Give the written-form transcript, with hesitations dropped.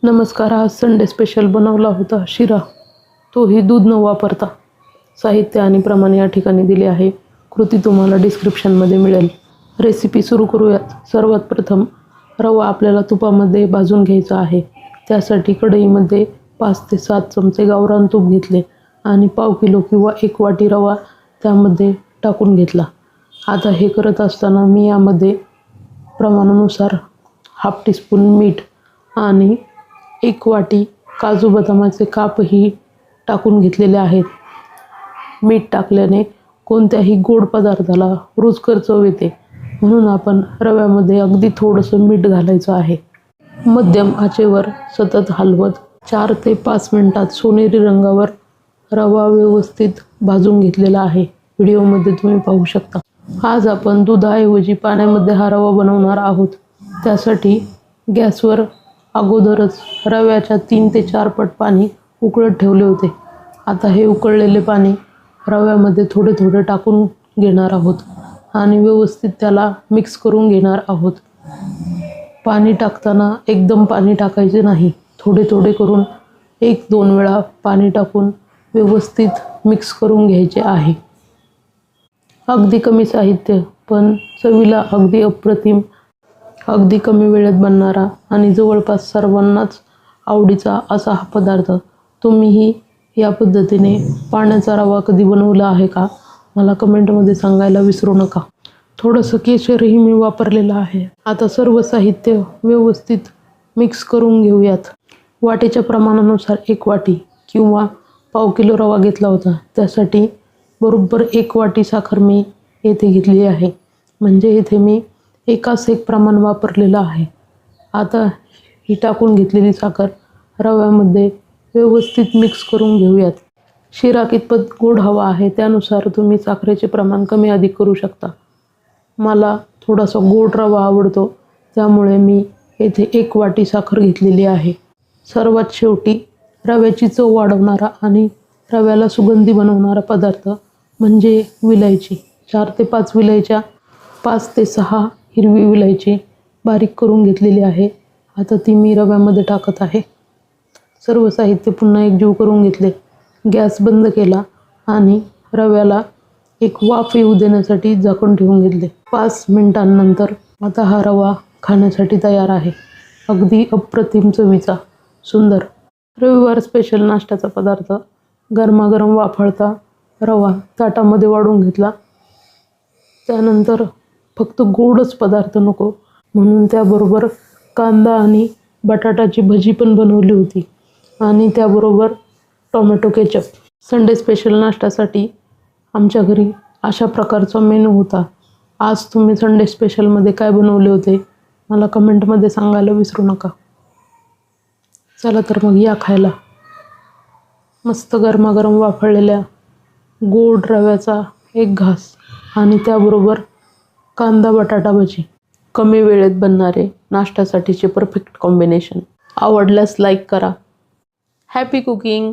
नमस्कार. आज Sunday special बनवला होता शिरा, तोही दूध न वापरता. साहित्य आणि प्रमाण या ठिकाणी दिले आहे. कृती तुम्हाला डिस्क्रिप्शनमध्ये मिळेल. रेसिपी सुरू करूयात. सर्वात प्रथम रवा आपल्याला तुपामध्ये भाजून घ्यायचा आहे. त्यासाठी कढईमध्ये 5 ते 7 चमचे गावरान तूप घेतले आणि पाव किलो किंवा 1 वाटी रवा त्यामध्ये टाकून घेतला. आता हे करत असताना मी यामध्ये प्रमाणानुसार हाफ टीस्पून मीठ आणि 1 वाटी काजू बदामाचे कापही टाकून घेतलेले आहेत. मीठ टाकल्याने कोणत्याही गोड पदार्थाला रुचकर चव येते, म्हणून आपण रव्यामध्ये अगदी थोडंसं मीठ घालायचं आहे. मध्यम आचेवर सतत हलवत 4 ते 5 मिनिटात सोनेरी रंगावर रवा व्यवस्थित भाजून घेतलेला आहे. व्हिडिओमध्ये तुम्ही पाहू शकता. आज आपण दुधाऐवजी पाण्यामध्ये हा रवा बनवणार आहोत. त्यासाठी गॅसवर अगोदरच रव्याच्या 3 ते 4 पट पाणी उकळत ठेवले होते. आता हे उकळलेले पाणी रव्यामध्ये थोडे थोडे टाकून घेणार आहोत आणि व्यवस्थित त्याला मिक्स करून घेणार आहोत. पाणी टाकताना एकदम पाणी टाकायचे नाही. थोडे थोडे करून 1-2 वेळा पाणी टाकून व्यवस्थित मिक्स करून घ्यायचे आहे. अगदी कमी साहित्य पण चवीला अगदी अप्रतिम, अगदी कमी वेळेत बनणारा आणि जवळपास सर्वांनाच आवडीचा असा हा पदार्थ. तुम्हीही या पद्धतीने पाण्याचा रवा कधी बनवला आहे का? मला कमेंटमध्ये सांगायला विसरू नका. थोडंसं केशरही मी वापरलेलं आहे. आता सर्व साहित्य व्यवस्थित मिक्स करून घेऊयात. वाटीच्या प्रमाणानुसार 1 वाटी किंवा पाव किलो रवा घेतला होता. त्यासाठी बरोबर 1 वाटी साखर मी येथे घेतली आहे. म्हणजे इथे मी एकास एक प्रमाण वापरलेलं आहे. आता ही टाकून घेतलेली साखर रव्यामध्ये व्यवस्थित मिक्स करून घेऊयात. शिरा कितपत गोड हवा आहे त्यानुसार तुम्ही साखरेचे प्रमाण कमी अधिक करू शकता. मला थोडासा गोड रवा आवडतो, त्यामुळे मी येथे 1 वाटी साखर घेतलेली आहे. सर्वात शेवटी रव्याची चव वाढवणारा आणि रव्याला सुगंधी बनवणारा पदार्थ म्हणजे विलायची. 4 ते 5 विलायच्या, 5 ते 6 हिरवी विलायची बारीक करून घेतलेली आहे. आता ती मी रव्यामध्ये टाकत आहे. सर्व साहित्य पुन्हा एकजीव करून घेतले. गॅस बंद केला आणि रव्याला एक वाफ येऊ देण्यासाठी झाकण ठेवून घेतले. 5 मिनिटांनंतर आता हा रवा खाण्यासाठी तयार आहे. अगदी अप्रतिम चवीचा, सुंदर रविवार स्पेशल नाश्त्याचा पदार्थ. गरमागरम वाफळता रवा ताटामध्ये वाढून घेतला. त्यानंतर फक्त गोडच पदार्थ नको म्हणून त्याबरोबर कांदा आणि बटाटाची भजी पण बनवली होती आणि त्याबरोबर टोमॅटो केचप. संडे स्पेशल नाश्त्यासाठी आमच्या घरी अशा प्रकारचा मेनू होता. आज तुम्ही संडे स्पेशलमध्ये काय बनवले होते मला कमेंटमध्ये सांगायला विसरू नका. चला तर मग या खायला. मस्त गरमागरम वाफळलेल्या गोड रव्याचा एक घास आणि त्याबरोबर कांदा बटाटा भजी. कमी वेळेत बनणारे नाश्त्यासाठीचे परफेक्ट कॉम्बिनेशन. आवडल्यास लाईक करा. Happy cooking.